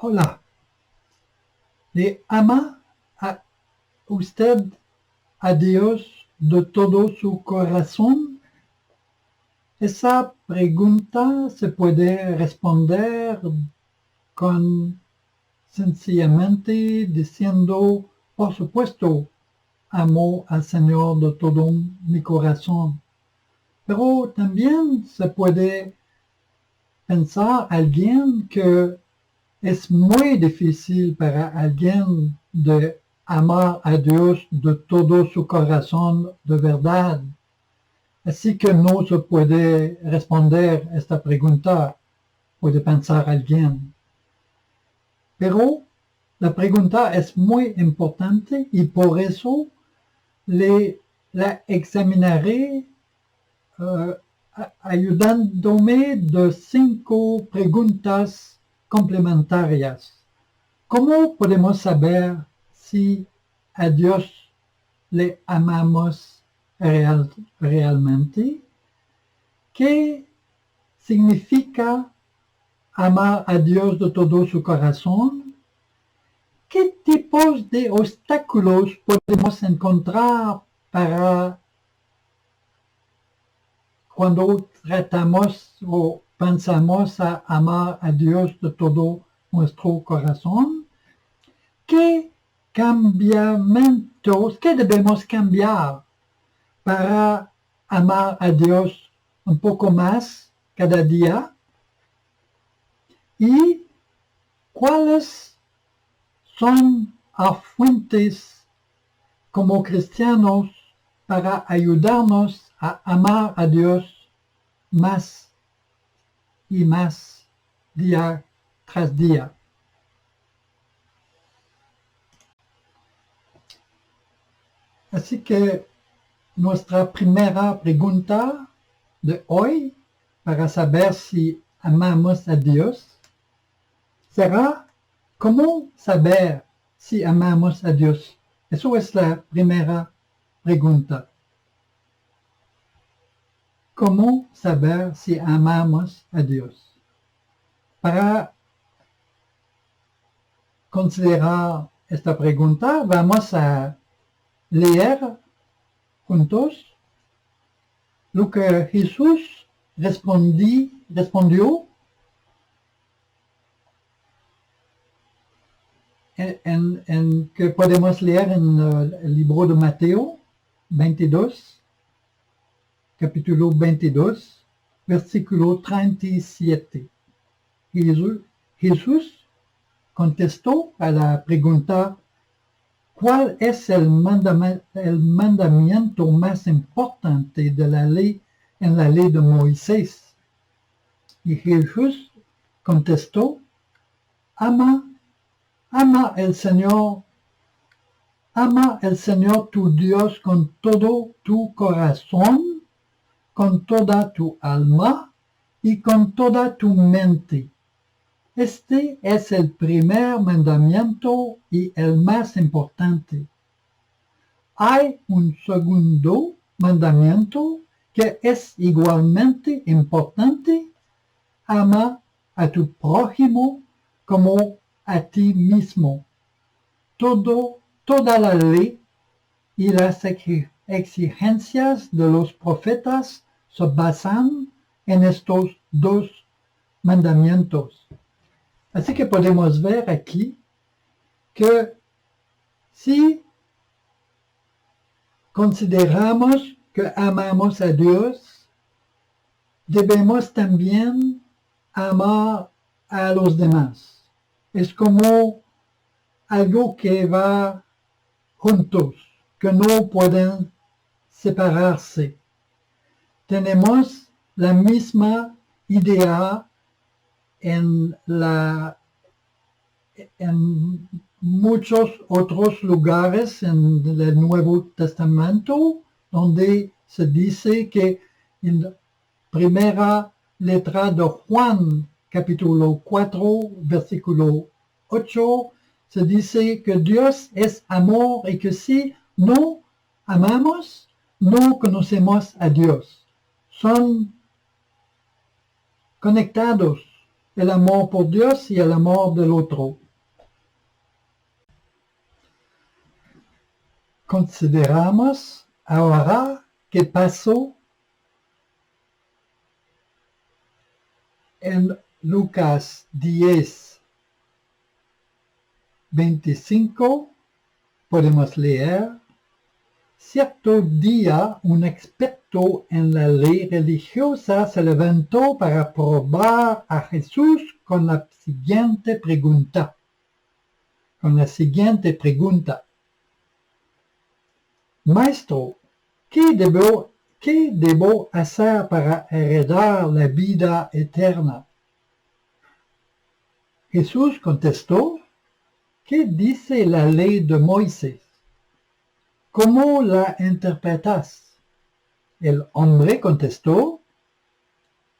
Hola, ¿le ama a usted a Dios de todo su corazón? Esa pregunta se puede responder con sencillamente diciendo, por supuesto, amo al Señor de todo mi corazón. Pero también se puede pensar alguien que es muy difícil para alguien de amar a Dios de todo su corazón de verdad. Así que no se puede responder esta pregunta, puede pensar alguien. Pero la pregunta es muy importante y por eso la examinaré ayudándome de 5 preguntas complementarias. ¿Cómo podemos saber si a Dios le amamos realmente? ¿Qué significa amar a Dios de todo su corazón? ¿Qué tipos de obstáculos podemos encontrar para cuando tratamos o pensamos a amar a Dios de todo nuestro corazón? ¿Qué cambiamientos, qué debemos cambiar para amar a Dios un poco más cada día? ¿Y cuáles son las fuentes como cristianos para ayudarnos a amar a Dios más y más día tras día? Así que nuestra primera pregunta de hoy para saber si amamos a Dios será ¿cómo saber si amamos a Dios? Eso es la primera pregunta. ¿Cómo saber si amamos a Dios? Para considerar esta pregunta, vamos a leer juntos lo que Jesús respondió que podemos leer en el libro de Mateo 22, capítulo 22, versículo 37. Jesús contestó a la pregunta, ¿cuál es el mandamiento más importante de la ley en la ley de Moisés? Y Jesús contestó, ama el Señor tu Dios con todo tu corazón, con toda tu alma y con toda tu mente. Este es el primer mandamiento y el más importante. Hay un segundo mandamiento que es igualmente importante. Ama a tu prójimo como a ti mismo. Toda la ley y las exigencias de los profetas se basan en estos 2 mandamientos. Así que podemos ver aquí que si consideramos que amamos a Dios, debemos también amar a los demás. Es como algo que va juntos, que no pueden separarse. Tenemos la misma idea en muchos otros lugares en el Nuevo Testamento, donde se dice que en la primera letra de Juan, capítulo 4, versículo 8, se dice que Dios es amor y que si no amamos, no conocemos a Dios. Son conectados el amor por Dios y el amor del otro. Consideramos ahora qué pasó en Lucas 10, 25, podemos leer: cierto día un experto en la ley religiosa se levantó para probar a Jesús con la siguiente pregunta. Maestro, ¿qué debo hacer para heredar la vida eterna? Jesús contestó: ¿qué dice la ley de Moisés? ¿Cómo la interpretas? El hombre contestó: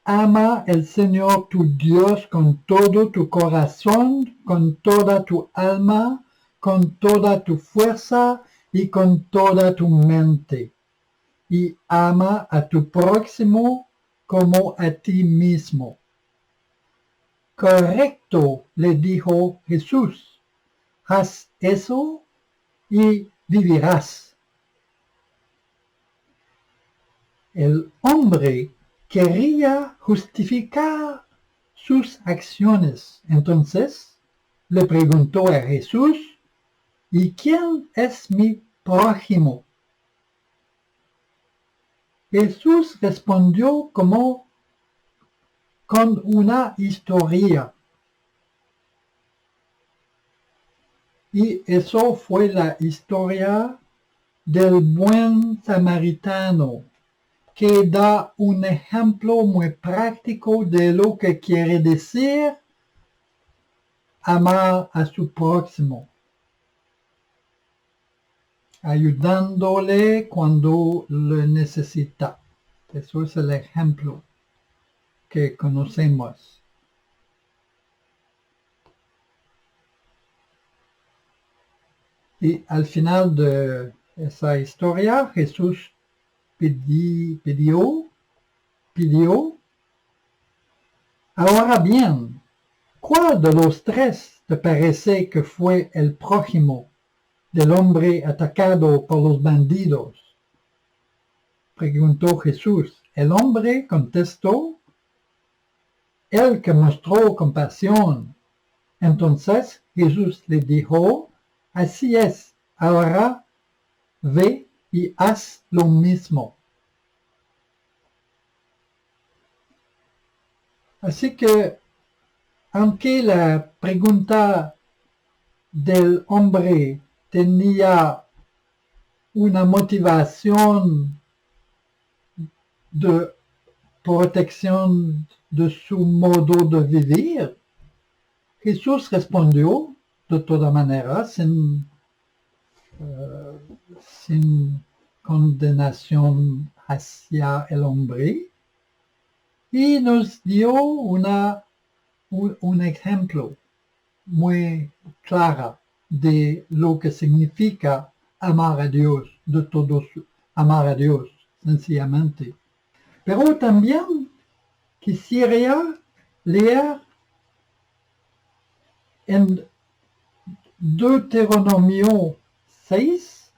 ama al Señor tu Dios con todo tu corazón, con toda tu alma, con toda tu fuerza y con toda tu mente. Y ama a tu próximo como a ti mismo. Correcto, le dijo Jesús. Haz eso y vivirás. El hombre quería justificar sus acciones. Entonces le preguntó a Jesús: ¿y quién es mi prójimo? Jesús respondió con una historia. Y eso fue la historia del buen samaritano, que da un ejemplo muy práctico de lo que quiere decir amar a su próximo, ayudándole cuando lo necesita. Eso es el ejemplo que conocemos. Y al final de esa historia, Jesús pidió, ahora bien, ¿cuál de los tres te parece que fue el prójimo del hombre atacado por los bandidos? Preguntó Jesús. El hombre contestó: el que mostró compasión. Entonces Jesús le dijo: así es, ahora ve y haz lo mismo. Así que, aunque la pregunta del hombre tenía una motivación de protección de su modo de vivir, Jesús respondió de todas maneras sin condenación hacia el hombre, y nos dio un ejemplo muy claro de lo que significa amar a Dios, amar a Dios sencillamente. Pero también quisiera leer en Deuteronomio 6,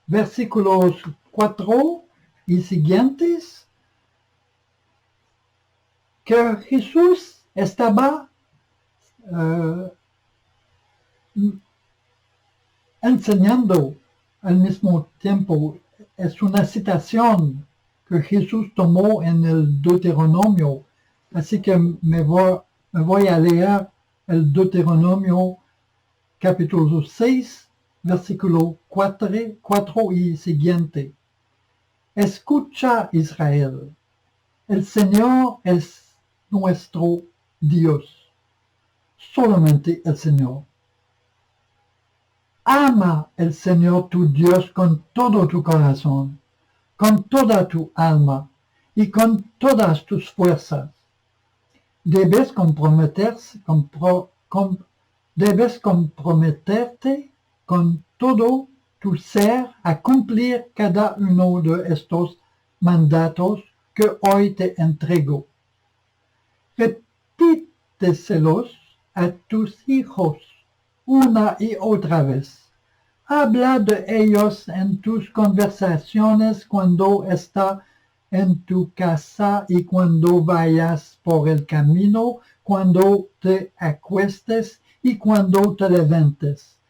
versículos 4 y siguientes, que Jesús estaba enseñando al mismo tiempo. Es una citación que Jesús tomó en el Deuteronomio, así que me voy a leer el Deuteronomio capítulo 6, versículo 4 y siguiente. Escucha, Israel, el Señor es nuestro Dios, solamente el Señor. Ama al Señor tu Dios con todo tu corazón, con toda tu alma y con todas tus fuerzas. Debes comprometerte con todo tu ser a cumplir cada uno de estos mandatos que hoy te entrego. cuénteselos a tus hijos una y otra vez. Habla de ellos en tus conversaciones cuando está en tu casa y cuando vayas por el camino, cuando te acuestes y cuando te levantes.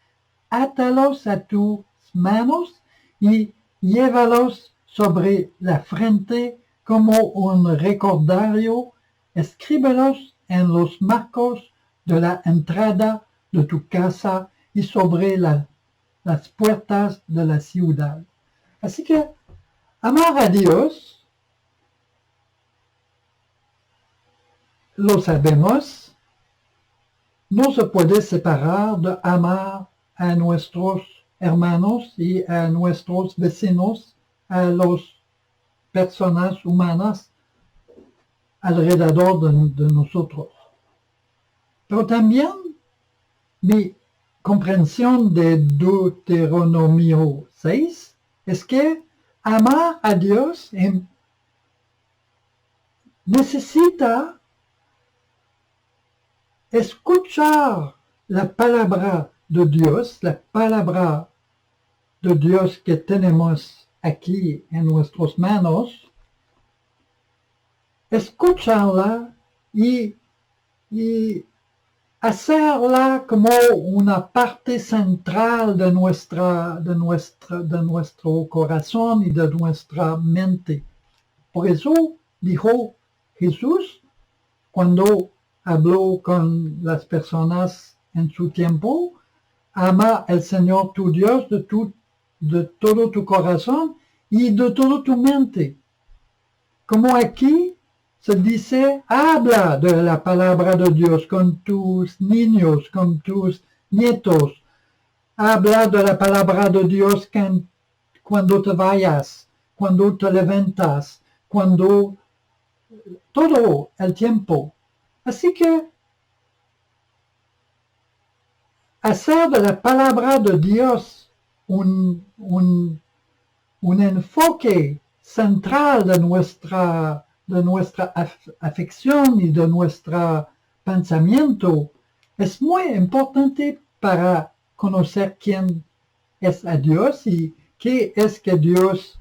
Átalos a tus manos y llévalos sobre la frente como un recordario. Escríbelos en los marcos de la entrada de tu casa y sobre las puertas de la ciudad. Así que amar a Dios, lo sabemos, no se puede separar de amar a nuestros hermanos y a nuestros vecinos, a las personas humanas alrededor de nosotros. Pero también mi comprensión de Deuteronomio 6 es que amar a Dios necesita escuchar la palabra de Dios, la palabra de Dios que tenemos aquí en nuestras manos, escucharla y hacerla como una parte central de nuestro corazón y de nuestra mente. Por eso dijo Jesús cuando habló con las personas en su tiempo, ama al Señor tu Dios de todo tu corazón y de toda tu mente. Como aquí se dice, habla de la palabra de Dios con tus niños, con tus nietos. Habla de la palabra de Dios cuando te vayas, cuando te levantas, cuando todo el tiempo. Así que hacer de la palabra de Dios un enfoque central de nuestra afección y de nuestro pensamiento es muy importante para conocer quién es a Dios y qué es que Dios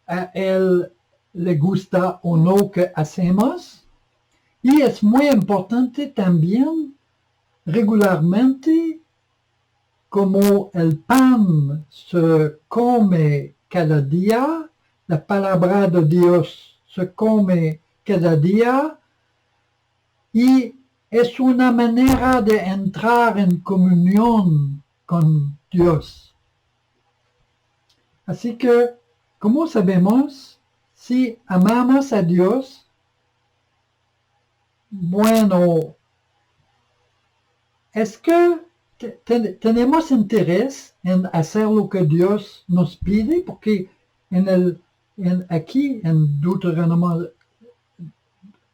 a Él le gusta o no que hacemos. Y es muy importante también regularmente como el pan se come cada día, la palabra de Dios se come cada día y es una manera de entrar en comunión con Dios. Así que, como sabemos, si amamos a Dios, bueno, es que tenemos interés en hacer lo que Dios nos pide, porque aquí en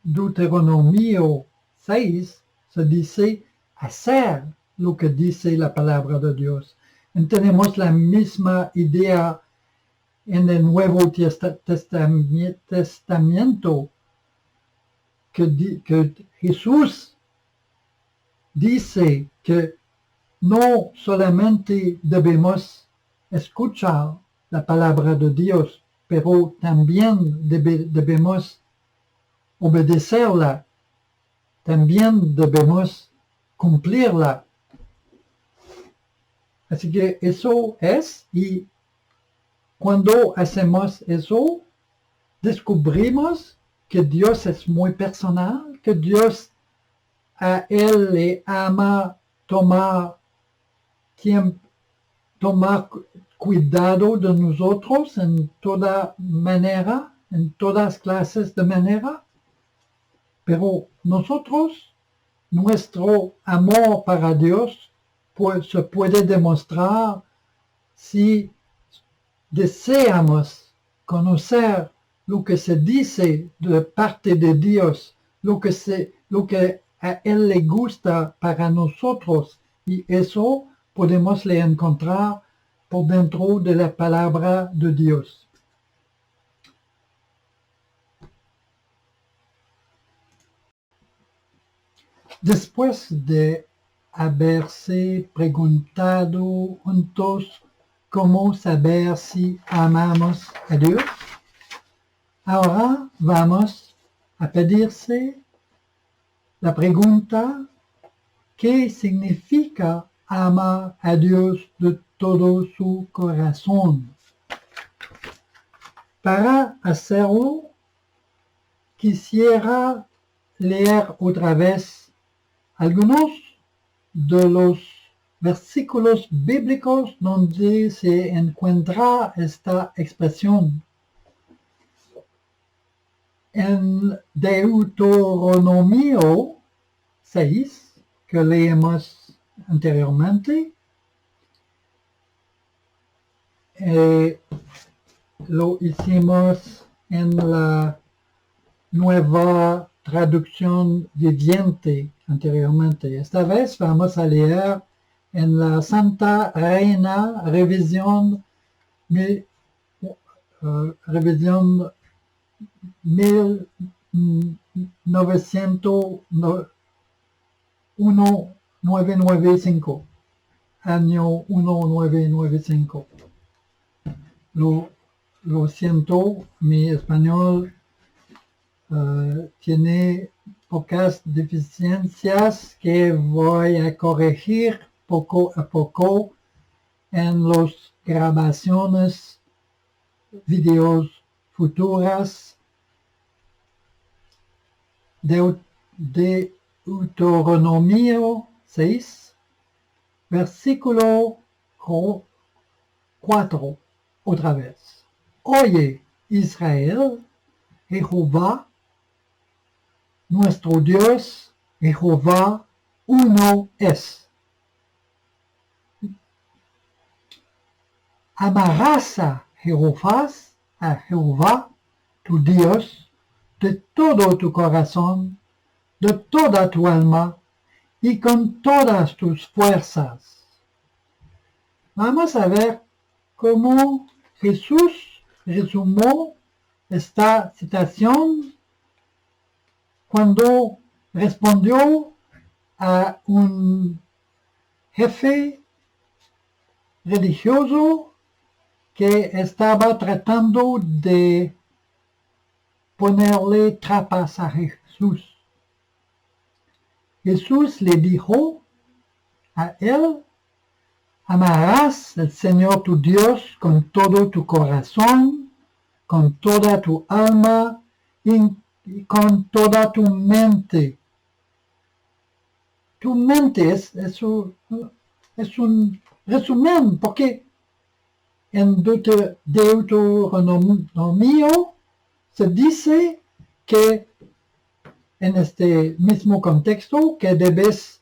Deuteronomio 6 se dice hacer lo que dice la palabra de Dios. Y tenemos la misma idea en el Nuevo Testamento que Jesús dice que no solamente debemos escuchar la palabra de Dios, pero también debemos obedecerla, también debemos cumplirla. Así que eso es, y cuando hacemos eso, descubrimos que Dios es muy personal, que Dios a Él le ama tomar cuidado de nosotros en toda manera, en todas clases de manera, pero nosotros, nuestro amor para Dios se puede demostrar si deseamos conocer lo que se dice de parte de Dios, lo que a Él le gusta para nosotros, y eso podemos le encontrar por dentro de la palabra de Dios. Después de haberse preguntado juntos cómo saber si amamos a Dios, ahora vamos a pedirse la pregunta: ¿qué significa amar a Dios de todo su corazón? Para hacerlo, quisiera leer otra vez algunos de los versículos bíblicos donde se encuentra esta expresión. En Deuteronomio 6, que leemos anteriormente, lo hicimos en la nueva traducción viviente anteriormente. Esta vez vamos a leer en la Santa Reina Revisión 1995, año 1995. Lo siento, mi español tiene pocas deficiencias que voy a corregir poco a poco en las grabaciones, videos futuras. Deuteronomio 6, versículo 4, otra vez. Oye, Israel, Jehová, nuestro Dios, Jehová, uno es. Amarás a Jehová, tu Dios, de todo tu corazón, de toda tu alma y con todas tus fuerzas. Vamos a ver cómo Jesús resumió esta citación cuando respondió a un jefe religioso que estaba tratando de ponerle trampas a Jesús. Jesús le dijo a él: amarás al Señor tu Dios con todo tu corazón, con toda tu alma y con toda tu mente. Tu mente es un resumen, porque en Deuteronomio se dice que en este mismo contexto que debes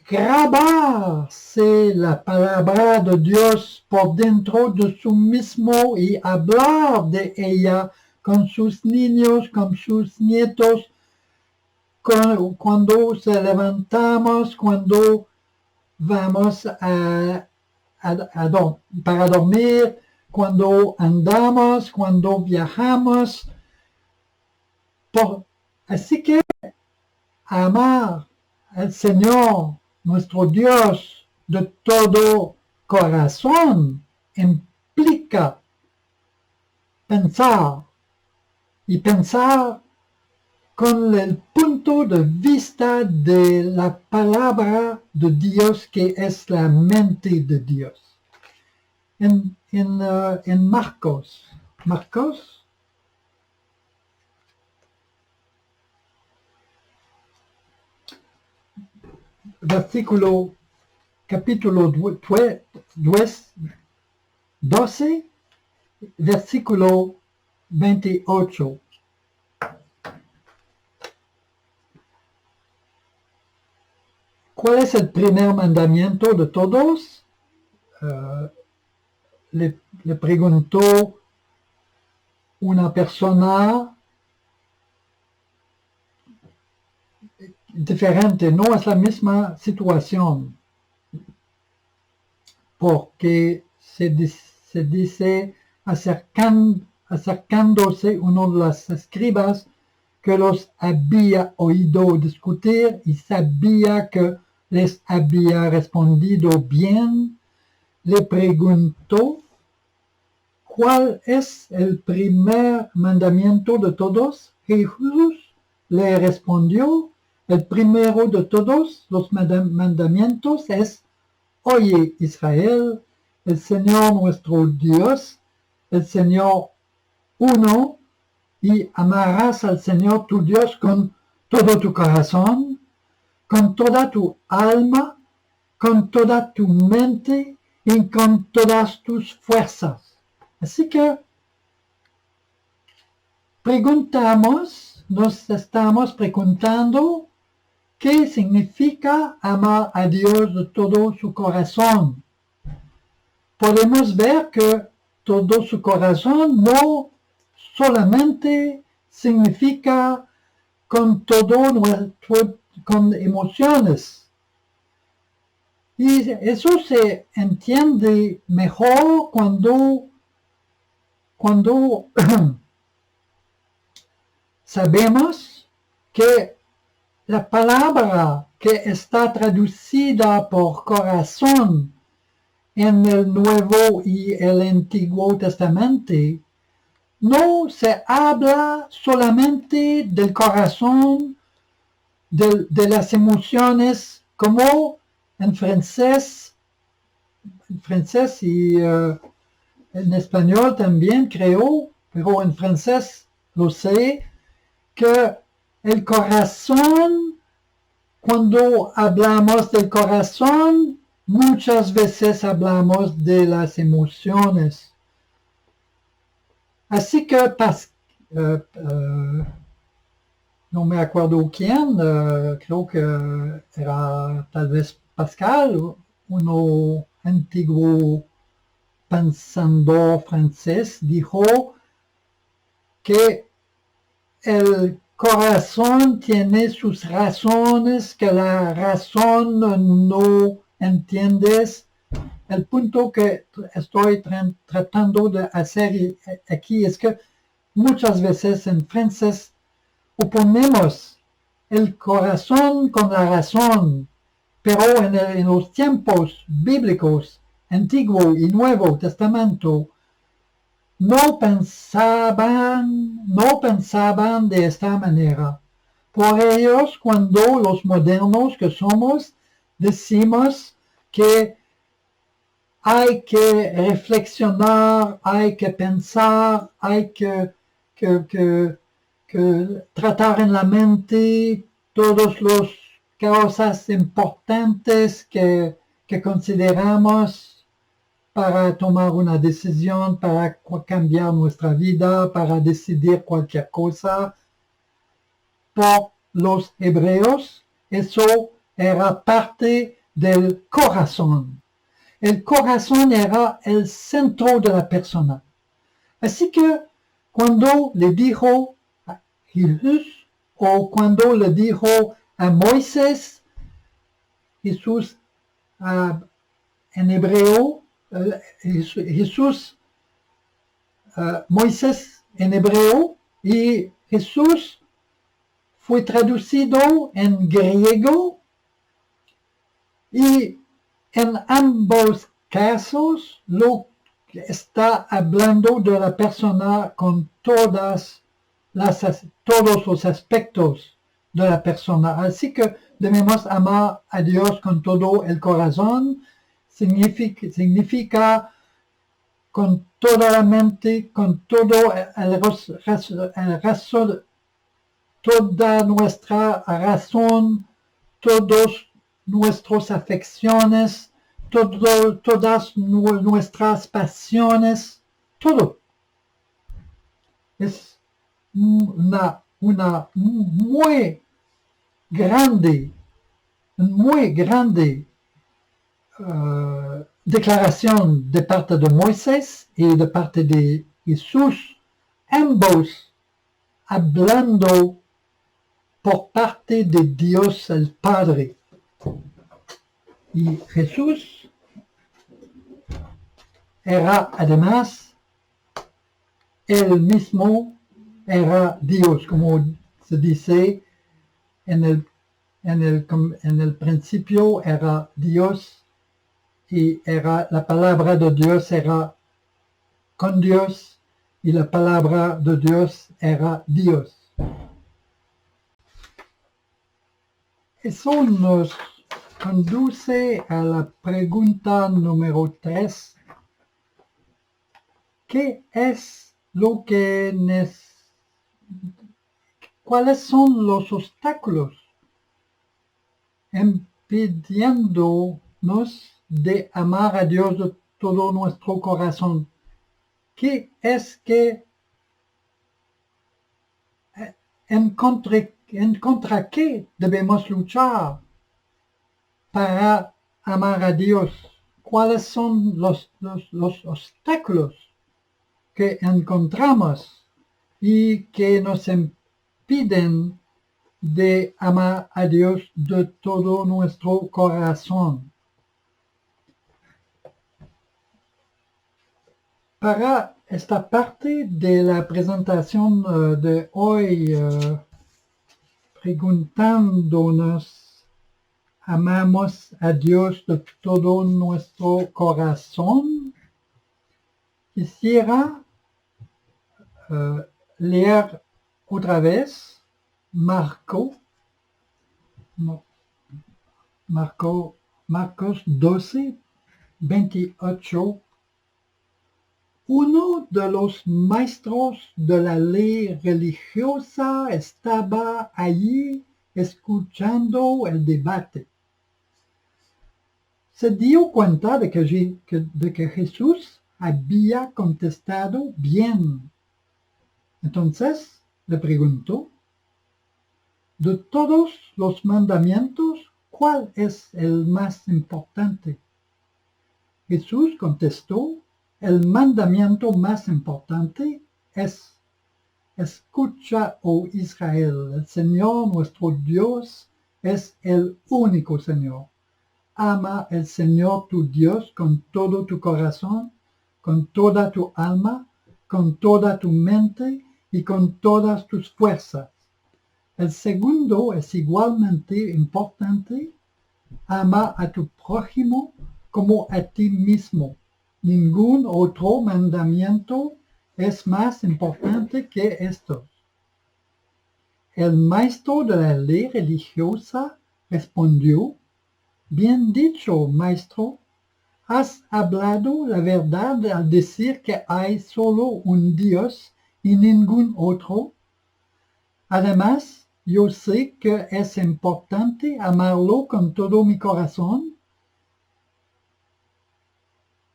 grabarse la palabra de Dios por dentro de su mismo y hablar de ella con sus niños, con sus nietos, cuando se levantamos, cuando vamos para dormir, cuando andamos, cuando viajamos. Así que amar al Señor, nuestro Dios, de todo corazón implica pensar con el punto de vista de la palabra de Dios, que es la mente de Dios. En Marcos, capítulo 12, versículo 28. ¿Cuál es el primer mandamiento de todos? Le preguntó una persona diferente, no es la misma situación, porque se dice acercándose uno de los escribas que los había oído discutir y sabía que les había respondido bien, le preguntó: ¿cuál es el primer mandamiento de todos? Jesús le respondió: el primero de todos los mandamientos es: oye, Israel, el Señor nuestro Dios, el Señor uno, y amarás al Señor tu Dios con todo tu corazón, con toda tu alma, con toda tu mente y con todas tus fuerzas. Así que nos estamos preguntando qué significa amar a Dios de todo su corazón. Podemos ver que todo su corazón no solamente significa con todo con emociones. Y eso se entiende mejor cuando sabemos que la palabra que está traducida por corazón en el Nuevo y el Antiguo Testamento no se habla solamente del corazón, de las emociones, como en francés y en español también creo, pero en francés lo sé, que el corazón, cuando hablamos del corazón, muchas veces hablamos de las emociones. Así que no me acuerdo quién, creo que era tal vez Pascal, uno antiguo pensador francés, dijo que el corazón tiene sus razones que la razón no entiendes. El punto que estoy tratando de hacer aquí es que muchas veces en francés oponemos el corazón con la razón, pero en los tiempos bíblicos, Antiguo y Nuevo Testamento, no pensaban de esta manera. Por ellos, cuando los modernos que somos decimos que hay que reflexionar, hay que pensar, hay que tratar en la mente todas las cosas importantes que consideramos para tomar una decisión, para cambiar nuestra vida, para decidir cualquier cosa. Por los hebreos, eso era parte del corazón. El corazón era el centro de la persona. Así que cuando le dijo a Jesús, o cuando le dijo a Moisés, Jesús en hebreo, Jesús, Moisés en hebreo, y Jesús fue traducido en griego, y en ambos casos lo está hablando de la persona con todos los aspectos de la persona. Así que debemos amar a Dios con todo el corazón, significa con toda la mente, con todo toda nuestra razón, todas nuestras afecciones, todas nuestras pasiones, todo. Es una muy grande declaración de parte de Moisés y de parte de Jesús, ambos hablando por parte de Dios el Padre. Y Jesús era además él mismo, era Dios, como se dice en el principio era Dios y la palabra de Dios era con Dios y la palabra de Dios era Dios. Eso nos conduce a la pregunta número 3. ¿Qué es lo que ¿Cuáles son los obstáculos impidiéndonos de amar a Dios de todo nuestro corazón? ¿Qué es que en contra qué debemos luchar para amar a Dios? ¿Cuáles son los obstáculos que encontramos y que nos impiden de amar a Dios de todo nuestro corazón? Para esta parte de la presentación de hoy, preguntándonos, ¿amamos a Dios de todo nuestro corazón? Quisiera leer otra vez Marcos 12, 28. Uno de los maestros de la ley religiosa estaba allí escuchando el debate. Se dio cuenta de que Jesús había contestado bien. Entonces le preguntó, de todos los mandamientos, ¿cuál es el más importante? Jesús contestó, el mandamiento más importante es, escucha, oh Israel, el Señor nuestro Dios es el único Señor. Ama al Señor tu Dios con todo tu corazón, con toda tu alma, con toda tu mente y con todas tus fuerzas. El segundo es igualmente importante, ama a tu prójimo como a ti mismo. Ningún otro mandamiento es más importante que estos. El maestro de la ley religiosa respondió, bien dicho, maestro, has hablado la verdad al decir que hay solo un Dios y ningún otro. Además, yo sé que es importante amarlo con todo mi corazón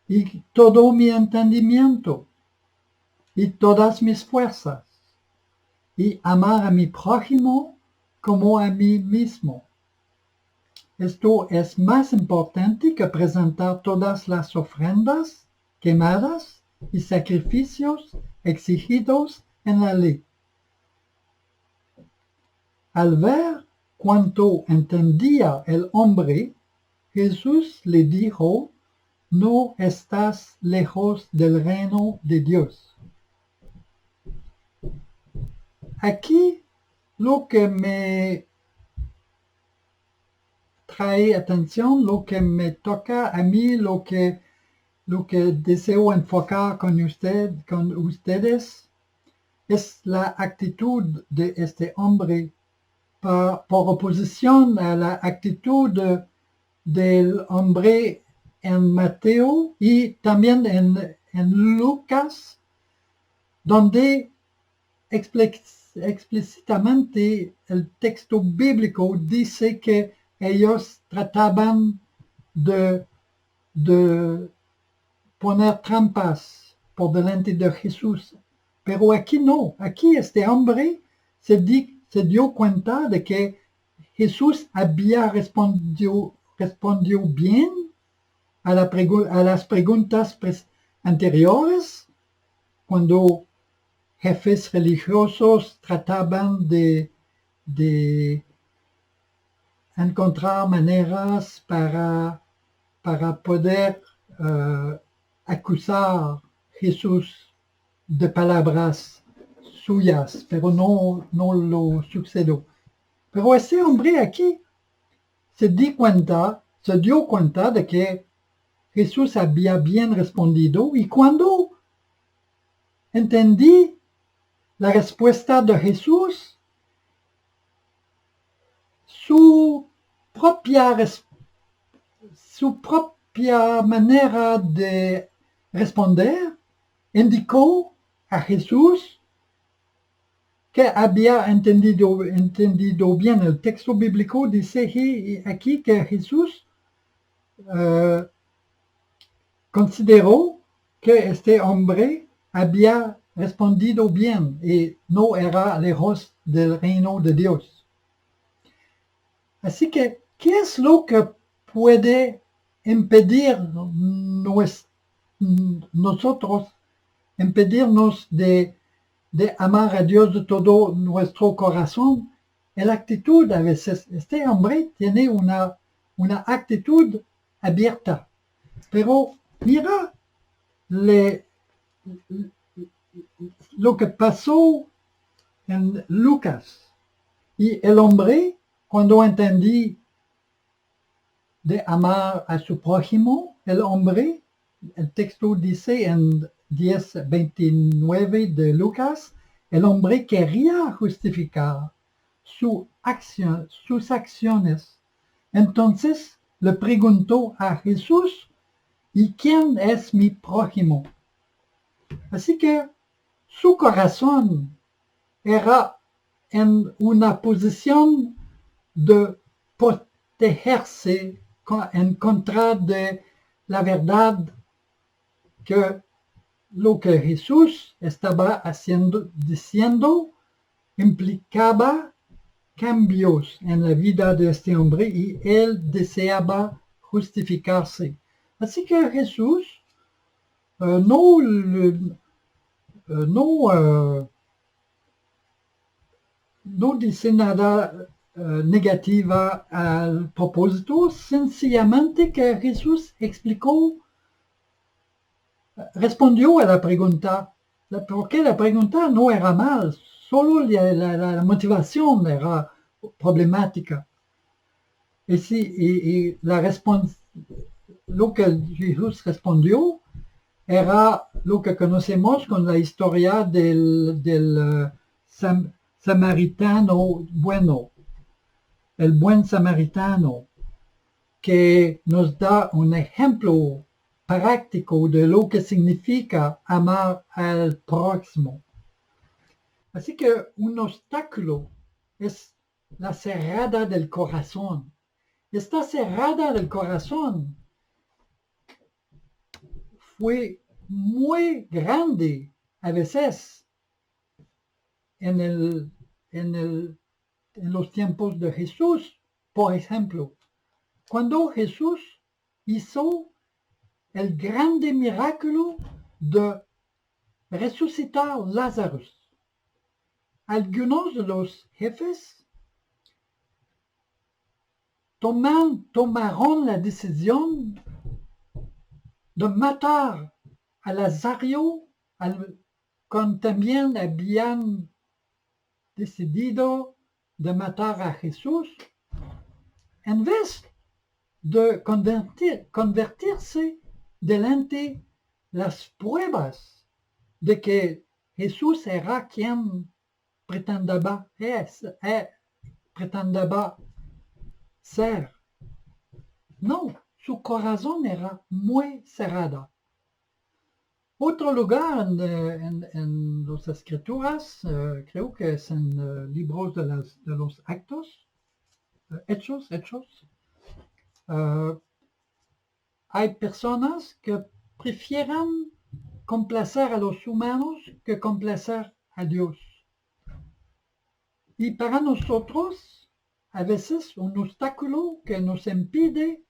y todo mi entendimiento y todas mis fuerzas, y amar a mi prójimo como a mí mismo. Esto es más importante que presentar todas las ofrendas quemadas y sacrificios exigidos en la ley. Al ver cuánto entendía el hombre, Jesús le dijo, no estás lejos del reino de Dios. Aquí lo que me trae atención, lo que me toca a mí, lo que deseo enfocar con ustedes, es la actitud de este hombre por oposición a la actitud del hombre en Mateo y también en Lucas, donde explícitamente el texto bíblico dice que ellos trataban de poner trampas por delante de Jesús. Pero aquí no, aquí este hombre se dio cuenta de que Jesús había respondido bien a las preguntas anteriores, cuando jefes religiosos trataban de encontrar maneras para poder acusar a Jesús de palabras suyas, pero no lo sucedió. Pero ese hombre aquí se dio cuenta de que Jesús había bien respondido y cuando entendí la respuesta de Jesús, su propia, su propia manera de responder indicó a Jesús que había entendido bien el texto bíblico. Dice aquí que Jesús consideró que este hombre había respondido bien y no era lejos del reino de Dios. Así que, ¿qué es lo que puede impedir nosotros, impedirnos de amar a Dios de todo nuestro corazón? La actitud, a veces, este hombre tiene una actitud abierta, pero mira lo que pasó en Lucas. Y el hombre, cuando entendí de amar a su prójimo, el hombre, el texto dice en 10:29 de Lucas, el hombre quería justificar sus acciones. Entonces le preguntó a Jesús, ¿y quién es mi prójimo? Así que su corazón era en una posición de protegerse en contra de la verdad que lo que Jesús estaba diciendo implicaba cambios en la vida de este hombre y él deseaba justificarse. Así que Jesús no dice nada negativa al propósito, sencillamente que Jesús respondió a la pregunta, porque la pregunta no era mal, solo la motivación era problemática. Y lo que Jesús respondió era lo que conocemos con la historia del samaritano bueno, el buen samaritano, que nos da un ejemplo práctico de lo que significa amar al próximo. Así que un obstáculo es la cerrada del corazón. Esta cerrada del corazón fue muy grande a veces en los tiempos de Jesús. Por ejemplo, cuando Jesús hizo el grande milagro de resucitar Lázaro, algunos de los jefes tomaron la decisión de matar a Lázaro, cuando también habían decidido de matar a Jesús, en vez de convertirse delante las pruebas de que Jesús era quien pretendía ser. No, su corazón era muy cerrado. Otro lugar en las escrituras, creo que es en libros de los actos, hechos, hay personas que prefieren complacer a los humanos que complacer a Dios. Y para nosotros, a veces un obstáculo que nos impide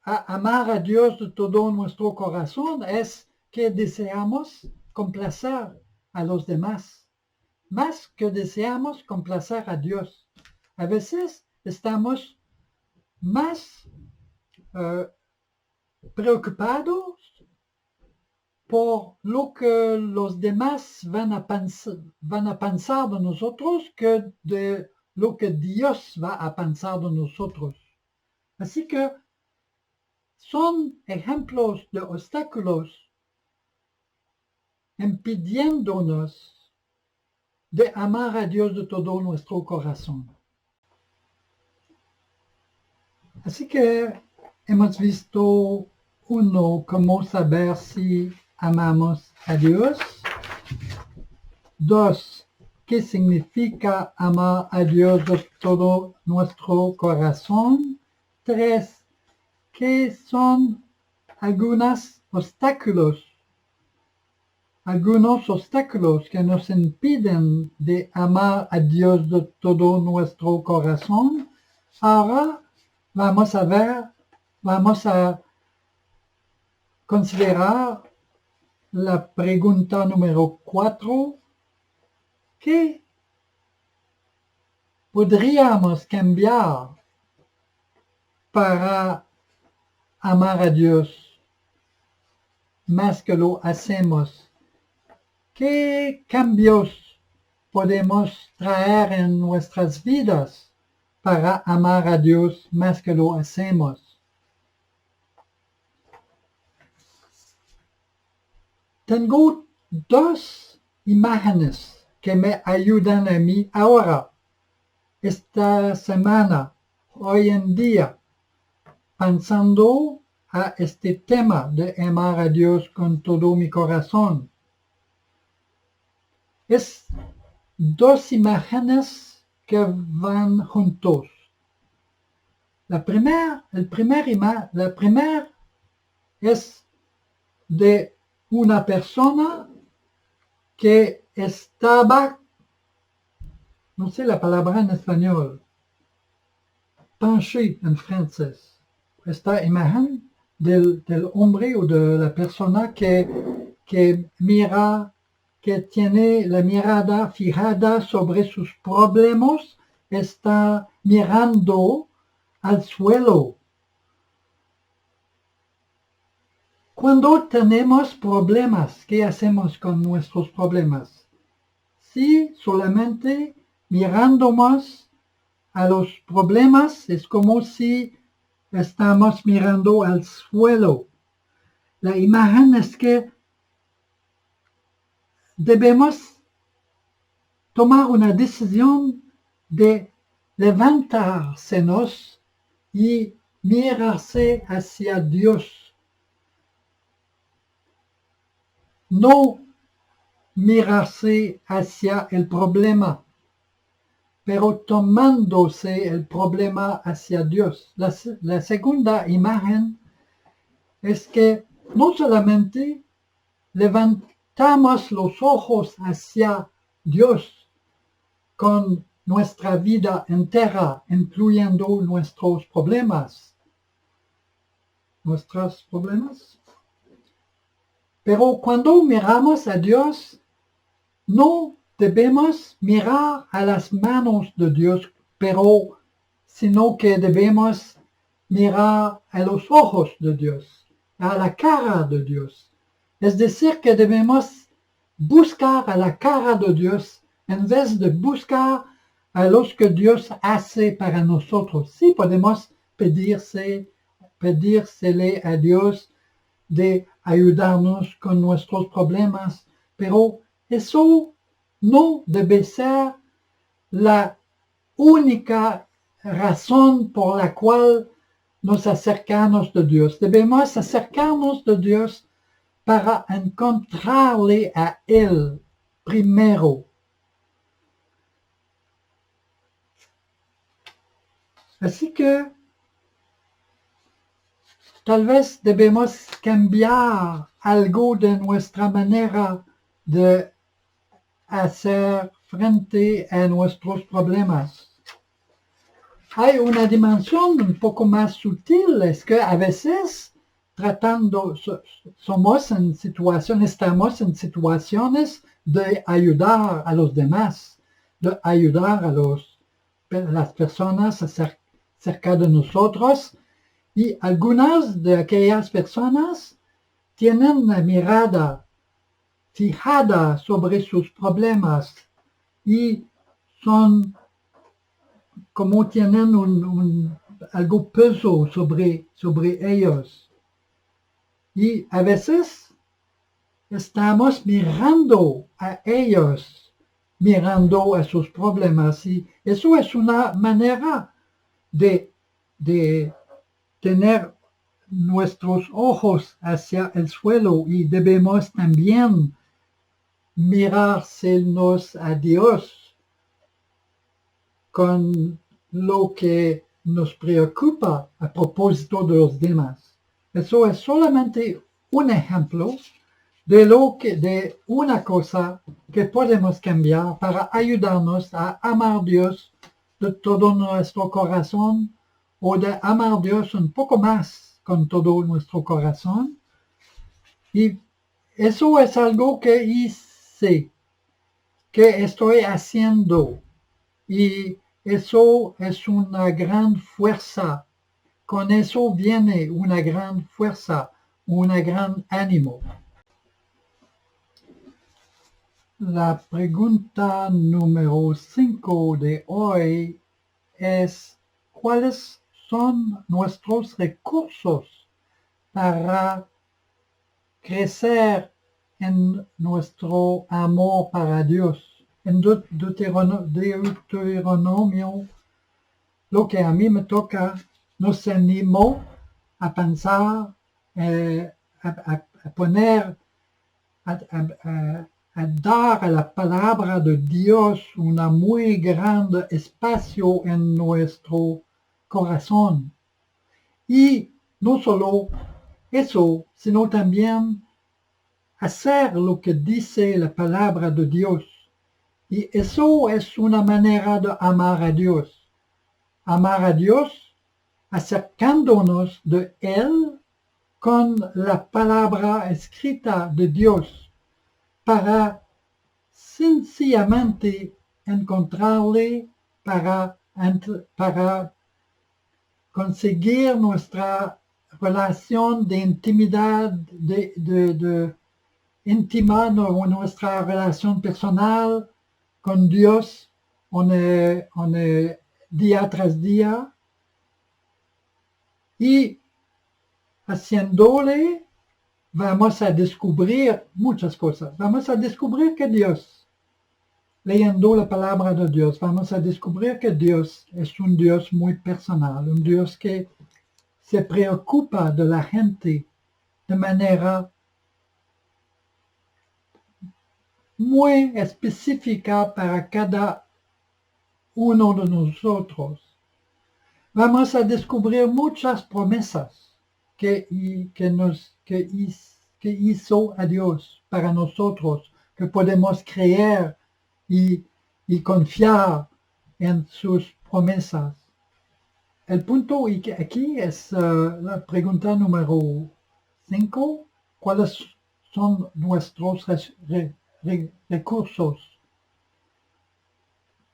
a amar a Dios de todo nuestro corazón es que deseamos complacer a los demás, más que deseamos complacer a Dios. A veces estamos más preocupados por lo que los demás van a pensar de nosotros que de lo que Dios va a pensar de nosotros. Así que son ejemplos de obstáculos impidiéndonos de amar a Dios de todo nuestro corazón. Así que hemos visto uno, cómo saber si amamos a Dios. 2, ¿qué significa amar a Dios de todo nuestro corazón? 3, ¿qué son algunos obstáculos que nos impiden de amar a Dios de todo nuestro corazón? Ahora vamos a considerar la pregunta número 4. ¿Qué podríamos cambiar para amar a Dios más que lo hacemos? ¿Qué cambios podemos traer en nuestras vidas para amar a Dios más que lo hacemos? Tengo 2 imágenes que me ayudan a mí ahora, esta semana, hoy en día, pensando a este tema de amar a Dios con todo mi corazón. Es 2 imágenes que van juntos. La primera es de una persona que estaba, no sé la palabra en español, penché en francés. Esta imagen del hombre o de la persona que mira, que tiene la mirada fijada sobre sus problemas, está mirando al suelo. Cuando tenemos problemas, ¿qué hacemos con nuestros problemas? Si solamente miramos a los problemas, es como si estamos mirando al suelo. La imagen es que debemos tomar una decisión de levantársenos y mirarse hacia Dios. No mirarse hacia el problema, pero tomándose el problema hacia Dios. La segunda imagen es que no solamente levantamos los ojos hacia Dios con nuestra vida entera, incluyendo nuestros problemas. Pero cuando miramos a Dios, no debemos mirar a las manos de Dios, sino que debemos mirar a los ojos de Dios, a la cara de Dios. Es decir, que debemos buscar a la cara de Dios en vez de buscar a los que Dios hace para nosotros. Sí podemos pedírsele a Dios de ayudarnos con nuestros problemas, pero eso no debe ser la única razón por la cual nos acercamos de Dios. Debemos acercarnos de Dios para encontrarle a Él primero. Así que tal vez debemos cambiar algo de nuestra manera de hacer frente a nuestros problemas. Hay una dimensión un poco más sutil, es que a veces estamos en situaciones de ayudar a los demás, de ayudar a las personas cerca de nosotros, y algunas de aquellas personas tienen una mirada fijada sobre sus problemas y son como tienen algo peso sobre ellos. Y a veces estamos mirando a ellos, mirando a sus problemas. Y eso es una manera de tener nuestros ojos hacia el suelo y debemos también mirarnos a Dios con lo que nos preocupa a propósito de los demás. Eso es solamente un ejemplo de una cosa que podemos cambiar para ayudarnos a amar a Dios de todo nuestro corazón o de amar a Dios un poco más con todo nuestro corazón. Y eso es algo que hice, que estoy haciendo. Y eso es una gran fuerza. Con eso viene una gran fuerza, un gran ánimo. La pregunta número 5 de hoy es: ¿cuáles son nuestros recursos para crecer en nuestro amor para Dios? En Deuteronomio, lo que a mí me toca, nos animó a pensar, a poner, a dar a la palabra de Dios un muy grande espacio en nuestro corazón. Y no solo eso, sino también hacer lo que dice la palabra de Dios. Y eso es una manera de amar a Dios. Amar a Dios acercándonos de Él con la palabra escrita de Dios para sencillamente encontrarle, para conseguir nuestra relación de intimidad, de íntima, nuestra relación personal con Dios día tras día, y haciéndole vamos a descubrir muchas cosas. Vamos a descubrir que Dios, leyendo la palabra de Dios, vamos a descubrir que Dios es un Dios muy personal, un Dios que se preocupa de la gente de manera muy específica para cada uno de nosotros. Vamos a descubrir muchas promesas que hizo a Dios para nosotros, que podemos creer y confiar en sus promesas. El punto aquí es la pregunta número 5. ¿Cuáles son nuestros recursos?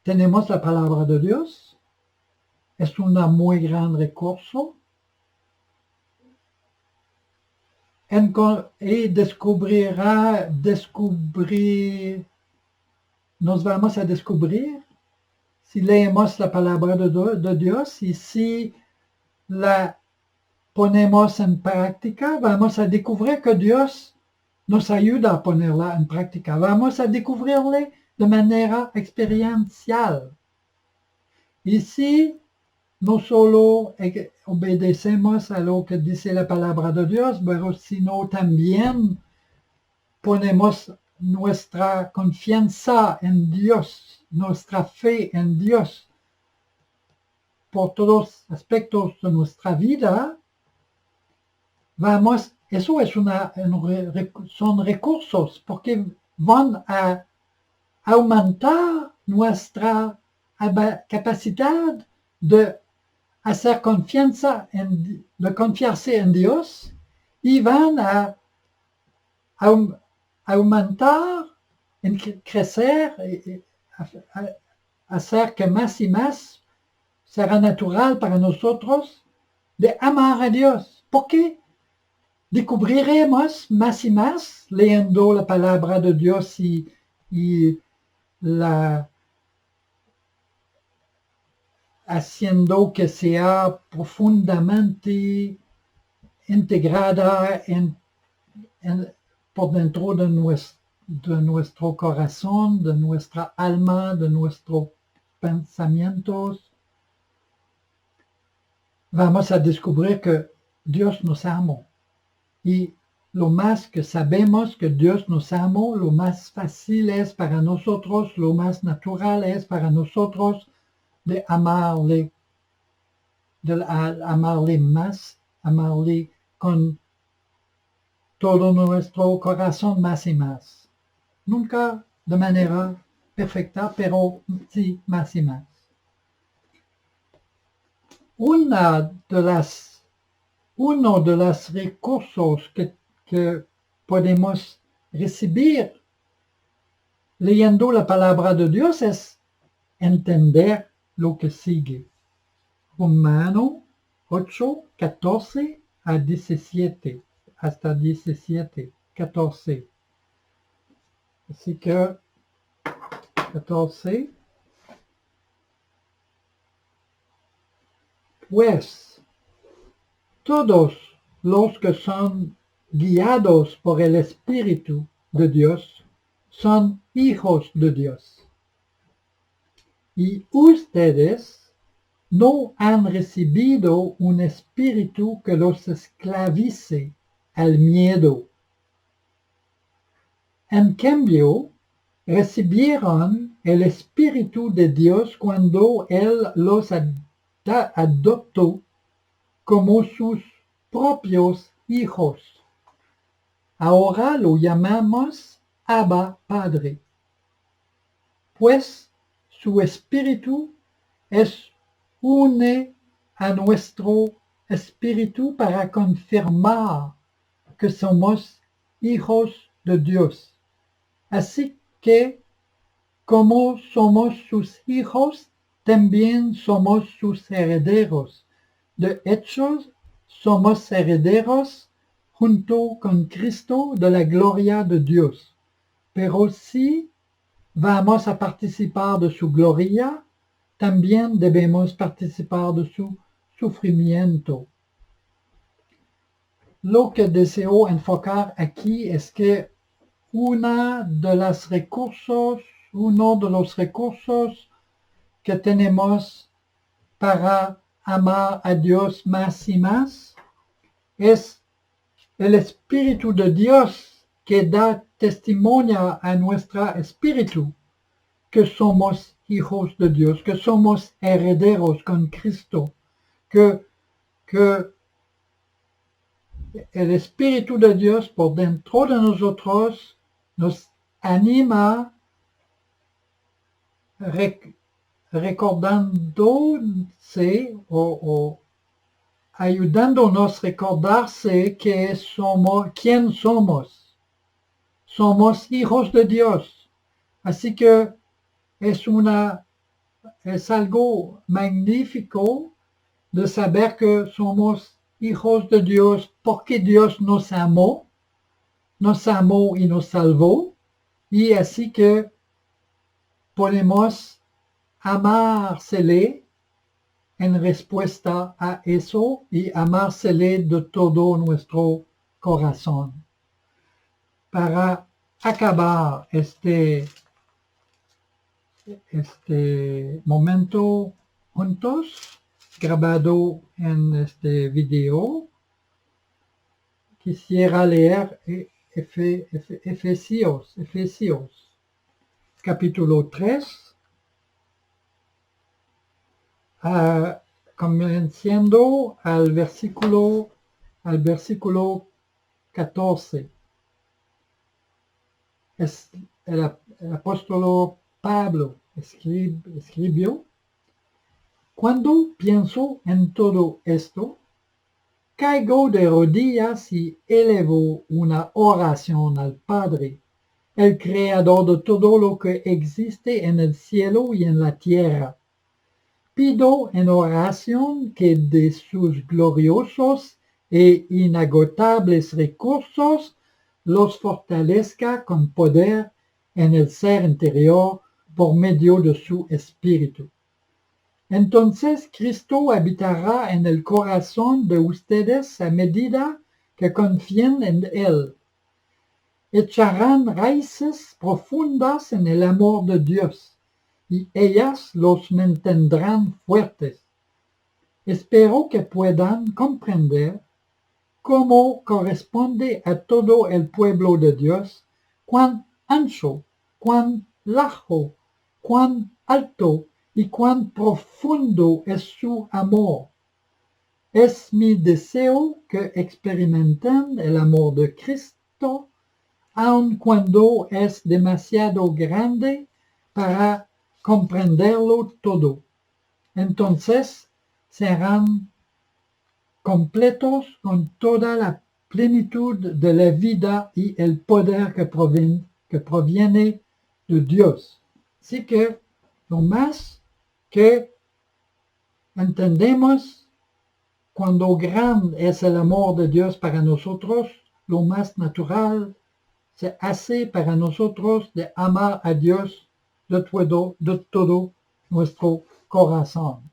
Tenemos la palabra de Dios. Es un muy gran recurso. Y nos vamos a descubrir si leemos la palabra de Dios y si la ponemos en práctica, vamos a descubrir que Dios nos ayuda a ponerla en práctica. Vamos a descubrirle de manera experiencial. Y si no solo obedecemos a lo que dice la palabra de Dios, pero sino también ponemos nuestra confianza en Dios, nuestra fe en Dios por todos los aspectos de nuestra vida, eso son recursos porque van a aumentar nuestra capacidad de hacer de confiarse en Dios, y van a aumentar, en crecer, hacer que más y más será natural para nosotros de amar a Dios. ¿Por qué? descubriremos más y más leyendo la palabra de Dios y la haciendo que sea profundamente integrada por dentro de nuestro corazón, de nuestra alma, de nuestros pensamientos. Vamos a descubrir que Dios nos ama. Y lo más que sabemos que Dios nos ama, lo más fácil es para nosotros, lo más natural es para nosotros de amarle más, amarle con todo nuestro corazón más y más. Nunca de manera perfecta, pero sí más y más. Uno de los recursos que podemos recibir leyendo la palabra de Dios es entender lo que sigue. Romano 8, 14 a 17, hasta 17, 14. Así que 14. Pues todos los que son guiados por el Espíritu de Dios son hijos de Dios. Y ustedes no han recibido un espíritu que los esclavice al miedo. En cambio, recibieron el Espíritu de Dios cuando Él los adoptó como sus propios hijos. Ahora lo llamamos Abba Padre, pues su Espíritu es une a nuestro espíritu para confirmar que somos hijos de Dios. Así que, como somos sus hijos, también somos sus herederos. De hecho, somos herederos junto con Cristo de la gloria de Dios. Pero si vamos a participar de su gloria, también debemos participar de su sufrimiento. Lo que deseo enfocar aquí es que uno de los recursos que tenemos para amar a Dios más y más es el Espíritu de Dios que da testimonio a nuestro espíritu que somos hijos de Dios, que somos herederos con Cristo, que el Espíritu de Dios por dentro de nosotros nos anima recordándose o ayudándonos a recordarse que somos, quién somos. Somos hijos de Dios. Así que es algo magnífico de saber que somos hijos de Dios porque Dios nos amó y nos salvó, y así que podemos amársele en respuesta a eso y amársele de todo nuestro corazón. Para acabar este momento juntos, grabado en este video, quisiera leer Efesios, capítulo 3, comenzando al versículo 14. El apóstol Pablo escribió: cuando pienso en todo esto, caigo de rodillas y elevo una oración al Padre, el creador de todo lo que existe en el cielo y en la tierra. Pido en oración que de sus gloriosos e inagotables recursos los fortalezca con poder en el ser interior por medio de su espíritu. Entonces Cristo habitará en el corazón de ustedes a medida que confíen en Él. Echarán raíces profundas en el amor de Dios y ellas los mantendrán fuertes. Espero que puedan comprender cómo corresponde a todo el pueblo de Dios, cuán ancho, cuán largo, cuán alto y cuán profundo es su amor. Es mi deseo que experimenten el amor de Cristo, aun cuando es demasiado grande para comprenderlo todo. Entonces serán completos con toda la plenitud de la vida y el poder que proviene de Dios. Así que lo más que entendemos cuando grande es el amor de Dios para nosotros, lo más natural se hace para nosotros de amar a Dios de todo nuestro corazón.